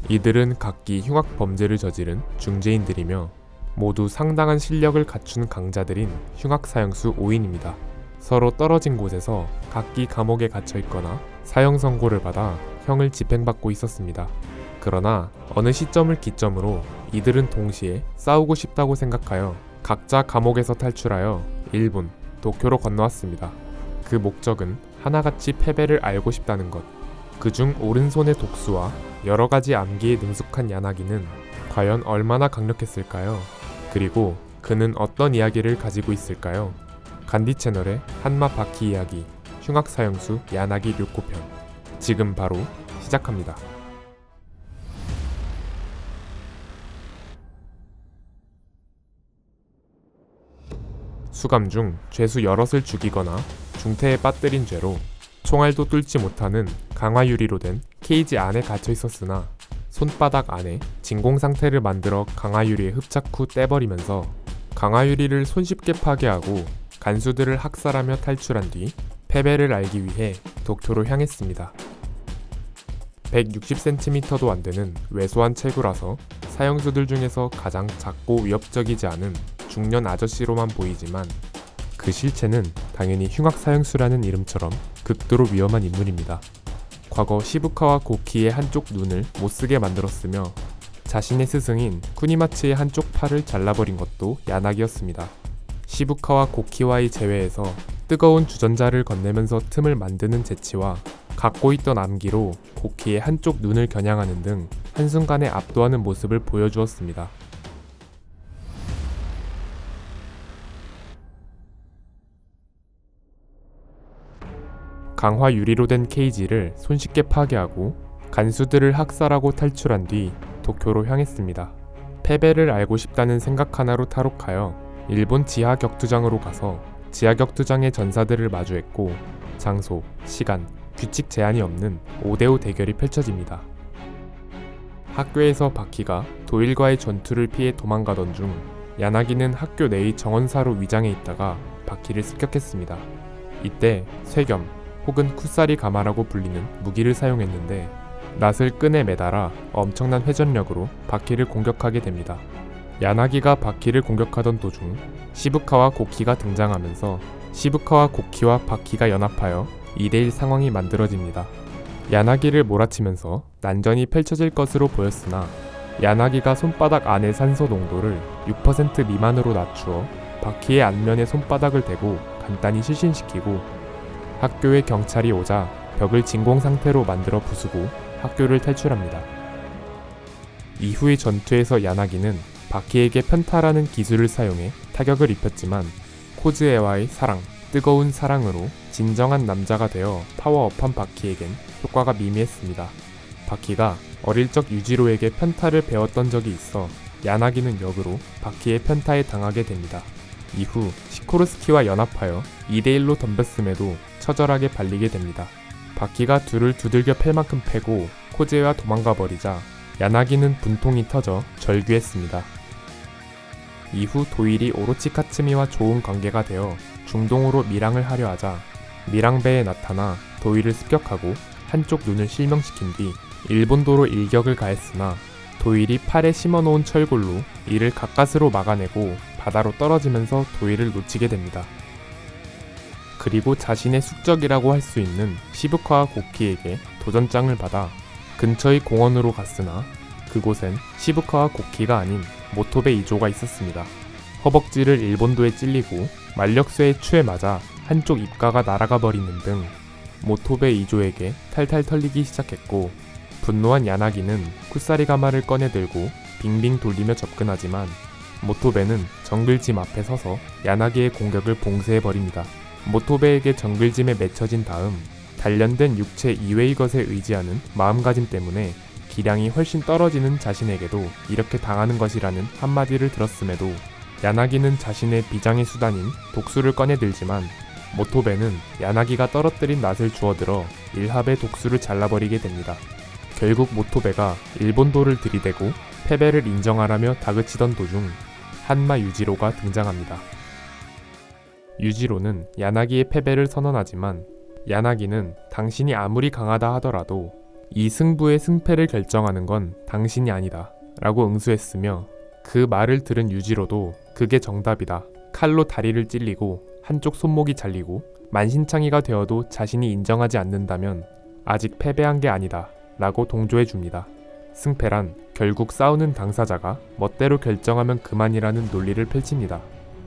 이들은 각기 흉악 범죄를 저지른 중죄인들이며 모두 상당한 실력을 갖춘 강자들인 흉악 사형수 5인입니다. 서로 떨어진 곳에서 각기 감옥에 갇혀 있거나 사형 선고를 받아 형을 집행받고 있었습니다. 그러나 어느 시점을 기점으로 이들은 동시에 싸우고 싶다고 생각하여 각자 감옥에서 탈출하여 일본, 도쿄로 건너왔습니다. 그 목적은 하나같이 패배를 알고 싶다는 것. 그중 오른손의 독수와 여러가지 암기에 능숙한 야나기는 과연 얼마나 강력했을까요? 그리고 그는 어떤 이야기를 가지고 있을까요? 간디 채널의 한마 바퀴 이야기, 흉악 사형수 야나기 류코편. 지금 바로 시작합니다. 수감 중 죄수 여럿을 죽이거나 중태에 빠뜨린 죄로 총알도 뚫지 못하는 강화유리로 된 케이지 안에 갇혀 있었으나 손바닥 안에 진공 상태를 만들어 강화유리에 흡착 후 떼버리면서 강화유리를 손쉽게 파괴하고 간수들을 학살하며 탈출한 뒤 패배를 알기 위해 도쿄로 향했습니다. 160cm도 안 되는 왜소한 체구라서 사형수들 중에서 가장 작고 위협적이지 않은 중년 아저씨로만 보이지만 그 실체는 당연히 흉악 사형수라는 이름처럼 극도로 위험한 인물입니다. 과거 시부카와 고키의 한쪽 눈을 못쓰게 만들었으며 자신의 스승인 쿠니마츠의 한쪽 팔을 잘라버린 것도 야나기였습니다. 시부카와 고키와의 재회에서 뜨거운 주전자를 건네면서 틈을 만드는 재치와 갖고 있던 암기로 고키의 한쪽 눈을 겨냥하는 등 한순간에 압도하는 모습을 보여주었습니다. 강화 유리로 된 케이지를 손쉽게 파괴하고 간수들을 학살하고 탈출한 뒤 도쿄로 향했습니다. 패배를 알고 싶다는 생각 하나로 탈옥하여 일본 지하 격투장으로 가서 지하 격투장의 전사들을 마주했고 장소, 시간, 규칙 제한이 없는 5대5 대결이 펼쳐집니다. 학교에서 바키가 도일과의 전투를 피해 도망가던 중 야나기는 학교 내의 정원사로 위장해 있다가 바키를 습격했습니다. 이때 쇠겸 혹은 쿠사리 가마라고 불리는 무기를 사용했는데 낫을 끈에 매달아 엄청난 회전력으로 바키를 공격하게 됩니다. 야나기가 바키를 공격하던 도중 시부카와 고키가 등장하면서 시부카와 고키와 바키가 연합하여 2대1 상황이 만들어집니다. 야나기를 몰아치면서 난전이 펼쳐질 것으로 보였으나 야나기가 손바닥 안의 산소 농도를 6% 미만으로 낮추어 바키의 안면에 손바닥을 대고 간단히 실신시키고 학교에 경찰이 오자 벽을 진공 상태로 만들어 부수고 학교를 탈출합니다. 이후의 전투에서 야나기는 바키에게 편타라는 기술을 사용해 타격을 입혔지만 코즈에와의 사랑, 뜨거운 사랑으로 진정한 남자가 되어 파워업한 바키에겐 효과가 미미했습니다. 바키가 어릴 적 유지로에게 편타를 배웠던 적이 있어 야나기는 역으로 바키의 편타에 당하게 됩니다. 이후 시코르스키와 연합하여 2대1로 덤볐음에도 처절하게 발리게 됩니다. 바키가 둘을 두들겨 팰 만큼 패고 코제와 도망가 버리자 야나기는 분통이 터져 절규했습니다. 이후 도일이 오로치 카츠미와 좋은 관계가 되어 중동으로 밀항을 하려 하자 밀항배에 나타나 도일을 습격하고 한쪽 눈을 실명시킨 뒤 일본도로 일격을 가했으나 도일이 팔에 심어놓은 철골로 이를 가까스로 막아내고 바다로 떨어지면서 도일을 놓치게 됩니다. 그리고 자신의 숙적이라고 할 수 있는 시부카와 고키에게 도전장을 받아 근처의 공원으로 갔으나 그곳엔 시부카와 고키가 아닌 모토베 이조가 있었습니다. 허벅지를 일본도에 찔리고 만력쇠의 추에 맞아 한쪽 입가가 날아가 버리는 등 모토베 이조에게 탈탈 털리기 시작했고 분노한 야나기는 쿠사리가마를 꺼내 들고 빙빙 돌리며 접근하지만 모토베는 정글짐 앞에 서서 야나기의 공격을 봉쇄해버립니다. 모토베에게 정글짐에 맺혀진 다음 단련된 육체 이외의 것에 의지하는 마음가짐 때문에 기량이 훨씬 떨어지는 자신에게도 이렇게 당하는 것이라는 한마디를 들었음에도 야나기는 자신의 비장의 수단인 독수를 꺼내들지만 모토베는 야나기가 떨어뜨린 낫을 주워들어 일합의 독수를 잘라버리게 됩니다. 결국 모토베가 일본도를 들이대고 패배를 인정하라며 다그치던 도중 한마 유지로가 등장합니다. 유지로는 야나기의 패배를 선언하지만 야나기는 당신이 아무리 강하다 하더라도 이 승부의 승패를 결정하는 건 당신이 아니다 라고 응수했으며, 그 말을 들은 유지로도 그게 정답이다, 칼로 다리를 찔리고 한쪽 손목이 잘리고 만신창이가 되어도 자신이 인정하지 않는다면 아직 패배한 게 아니다 라고 동조해 줍니다. 승패란 결국 싸우는 당사자가 멋대로 결정하면 그만이라는 논리를 펼칩니다.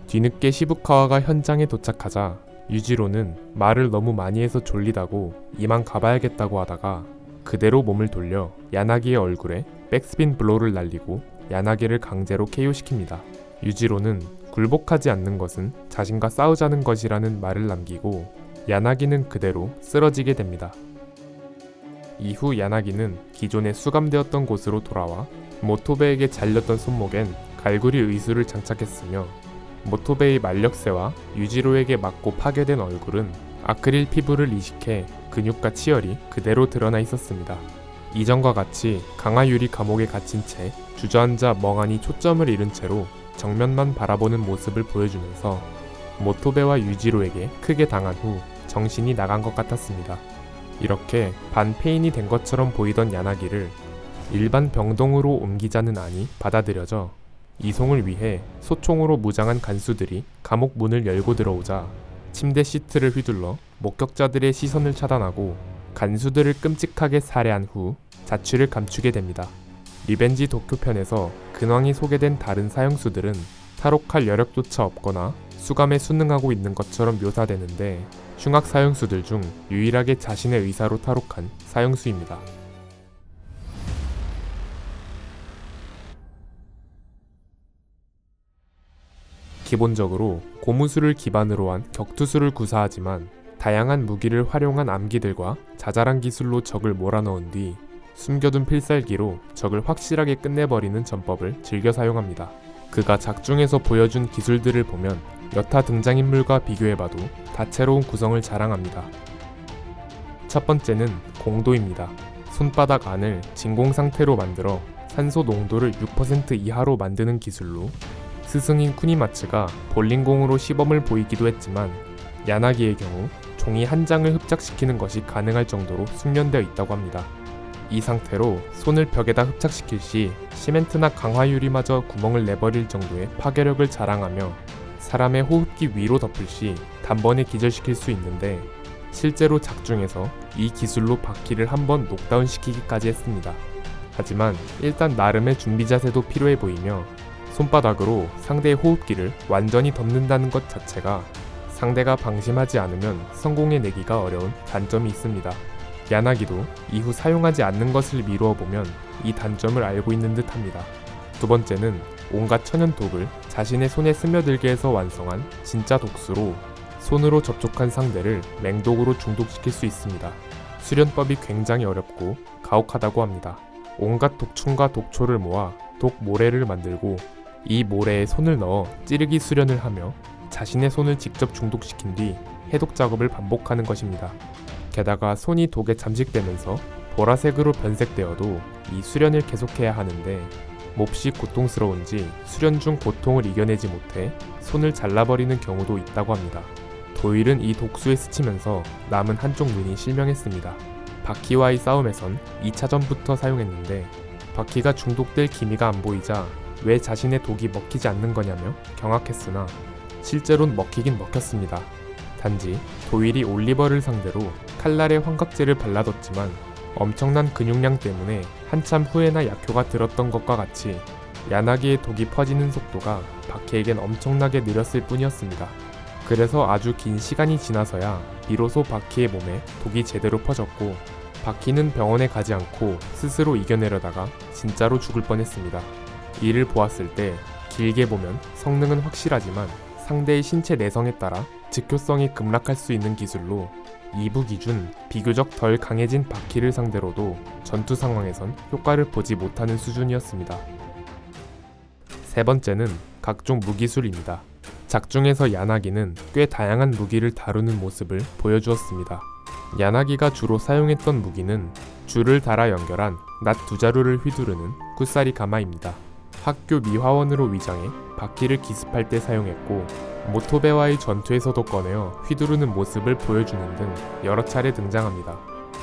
뒤늦게 시부카와가 현장에 도착하자 유지로는 말을 너무 많이 해서 졸리다고 이만 가봐야겠다고 하다가 그대로 몸을 돌려 야나기의 얼굴에 백스핀 블로우를 날리고 야나기를 강제로 KO시킵니다. 유지로는 굴복하지 않는 것은 자신과 싸우자는 것이라는 말을 남기고 야나기는 그대로 쓰러지게 됩니다. 이후 야나기는 기존에 수감되었던 곳으로 돌아와 모토베에게 잘렸던 손목엔 갈고리 의수를 장착했으며, 모토베의 만력세와 유지로에게 맞고 파괴된 얼굴은 아크릴 피부를 이식해 근육과 치열이 그대로 드러나 있었습니다. 이전과 같이 강화유리 감옥에 갇힌 채 주저앉아 멍하니 초점을 잃은 채로 정면만 바라보는 모습을 보여주면서 모토베와 유지로에게 크게 당한 후 정신이 나간 것 같았습니다. 이렇게 반페인이 된 것처럼 보이던 야나기를 일반 병동으로 옮기자는 안이 받아들여져 이송을 위해 소총으로 무장한 간수들이 감옥 문을 열고 들어오자 침대 시트를 휘둘러 목격자들의 시선을 차단하고 간수들을 끔찍하게 살해한 후 자취를 감추게 됩니다. 리벤지 도쿄편에서 근황이 소개된 다른 사형수들은 탈옥할 여력조차 없거나 수감에 순응하고 있는 것처럼 묘사되는데, 흉악 사형수들 중 유일하게 자신의 의사로 탈옥한 사형수입니다. 기본적으로 고무술을 기반으로 한 격투술을 구사하지만 다양한 무기를 활용한 암기들과 자잘한 기술로 적을 몰아넣은 뒤 숨겨둔 필살기로 적을 확실하게 끝내버리는 전법을 즐겨 사용합니다. 그가 작중에서 보여준 기술들을 보면 여타 등장인물과 비교해봐도 다채로운 구성을 자랑합니다. 첫 번째는 공도입니다. 손바닥 안을 진공 상태로 만들어 산소 농도를 6% 이하로 만드는 기술로 스승인 쿠니마츠가 볼링공으로 시범을 보이기도 했지만, 야나기의 경우 종이 한 장을 흡착시키는 것이 가능할 정도로 숙련되어 있다고 합니다. 이 상태로 손을 벽에다 흡착시킬 시 시멘트나 강화유리마저 구멍을 내버릴 정도의 파괴력을 자랑하며, 사람의 호흡기 위로 덮을 시 단번에 기절시킬 수 있는데, 실제로 작중에서 이 기술로 바퀴를 한번 녹다운 시키기까지 했습니다. 하지만 일단 나름의 준비 자세도 필요해 보이며, 손바닥으로 상대의 호흡기를 완전히 덮는다는 것 자체가 상대가 방심하지 않으면 성공해내기가 어려운 단점이 있습니다. 야나기도 이후 사용하지 않는 것을 미루어 보면 이 단점을 알고 있는 듯 합니다. 두 번째는 온갖 천연 독을 자신의 손에 스며들게 해서 완성한 진짜 독수로 손으로 접촉한 상대를 맹독으로 중독시킬 수 있습니다. 수련법이 굉장히 어렵고 가혹하다고 합니다. 온갖 독충과 독초를 모아 독 모래를 만들고 이 모래에 손을 넣어 찌르기 수련을 하며 자신의 손을 직접 중독시킨 뒤 해독 작업을 반복하는 것입니다. 게다가 손이 독에 잠식되면서 보라색으로 변색되어도 이 수련을 계속해야 하는데, 몹시 고통스러운지 수련 중 고통을 이겨내지 못해 손을 잘라버리는 경우도 있다고 합니다. 도일은 이 독수에 스치면서 남은 한쪽 눈이 실명했습니다. 바퀴와의 싸움에선 2차전부터 사용했는데 바퀴가 중독될 기미가 안 보이자 왜 자신의 독이 먹히지 않는 거냐며 경악했으나 실제로는 먹히긴 먹혔습니다. 단지 도일이 올리버를 상대로 칼날에 환각제를 발라뒀지만 엄청난 근육량 때문에 한참 후에나 약효가 들었던 것과 같이 야나기의 독이 퍼지는 속도가 바퀴에겐 엄청나게 느렸을 뿐이었습니다. 그래서 아주 긴 시간이 지나서야 비로소 바퀴의 몸에 독이 제대로 퍼졌고, 바퀴는 병원에 가지 않고 스스로 이겨내려다가 진짜로 죽을 뻔했습니다. 이를 보았을 때 길게 보면 성능은 확실하지만 상대의 신체 내성에 따라 즉효성이 급락할 수 있는 기술로 2부 기준 비교적 덜 강해진 바퀴를 상대로도 전투 상황에선 효과를 보지 못하는 수준이었습니다. 세 번째는 각종 무기술입니다. 작중에서 야나기는 꽤 다양한 무기를 다루는 모습을 보여주었습니다. 야나기가 주로 사용했던 무기는 줄을 달아 연결한 낫 두 자루를 휘두르는 쿠사리 가마입니다. 학교 미화원으로 위장해 바퀴를 기습할 때 사용했고, 모토베와의 전투에서도 꺼내어 휘두르는 모습을 보여주는 등 여러 차례 등장합니다.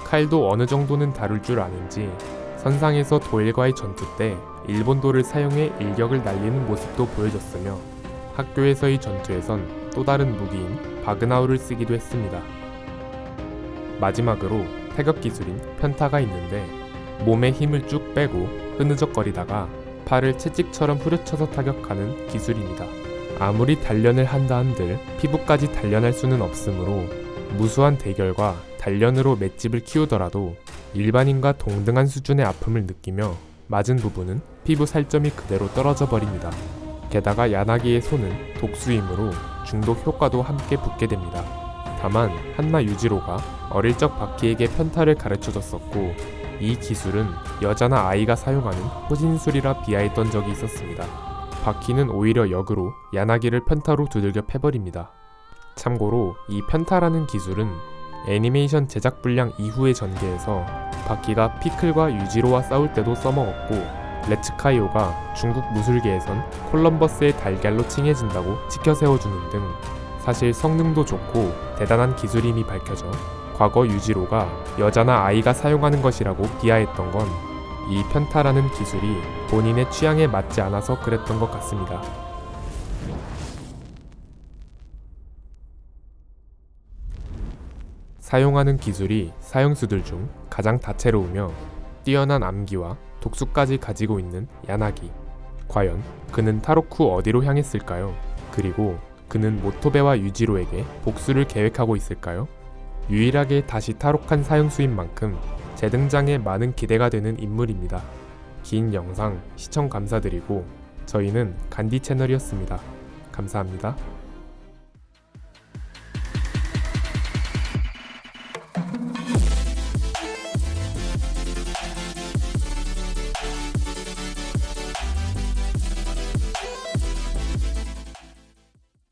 칼도 어느 정도는 다룰 줄 아는지 선상에서 도일과의 전투 때 일본도를 사용해 일격을 날리는 모습도 보여줬으며 학교에서의 전투에선 또 다른 무기인 바그나우를 쓰기도 했습니다. 마지막으로 타격 기술인 편타가 있는데 몸에 힘을 쭉 빼고 흐느적거리다가 팔을 채찍처럼 후려쳐서 타격하는 기술입니다. 아무리 단련을 한다 한들 피부까지 단련할 수는 없으므로 무수한 대결과 단련으로 맷집을 키우더라도 일반인과 동등한 수준의 아픔을 느끼며 맞은 부분은 피부 살점이 그대로 떨어져 버립니다. 게다가 야나기의 손은 독수이므로 중독 효과도 함께 붙게 됩니다. 다만 한나 유지로가 어릴 적 바키에게 편타를 가르쳐줬었고 이 기술은 여자나 아이가 사용하는 호신술이라 비하했던 적이 있었습니다. 바키는 오히려 역으로 야나기를 편타로 두들겨 패버립니다. 참고로 이 편타라는 기술은 애니메이션 제작 불량 이후의 전개에서 바키가 피클과 유지로와 싸울 때도 써먹었고 레츠카이오가 중국 무술계에선 콜럼버스의 달걀로 칭해진다고 치켜세워주는 등 사실 성능도 좋고 대단한 기술임이 밝혀져 과거 유지로가 여자나 아이가 사용하는 것이라고 비하했던 건 이 편타라는 기술이 본인의 취향에 맞지 않아서 그랬던 것 같습니다. 사용하는 기술이 사형수들 중 가장 다채로우며 뛰어난 암기와 독수까지 가지고 있는 야나기. 과연 그는 타로쿠 어디로 향했을까요? 그리고 그는 모토베와 유지로에게 복수를 계획하고 있을까요? 유일하게 다시 탈옥한 사형수인 만큼 재등장에 많은 기대가 되는 인물입니다. 긴 영상 시청 감사드리고 저희는 간디 채널이었습니다. 감사합니다.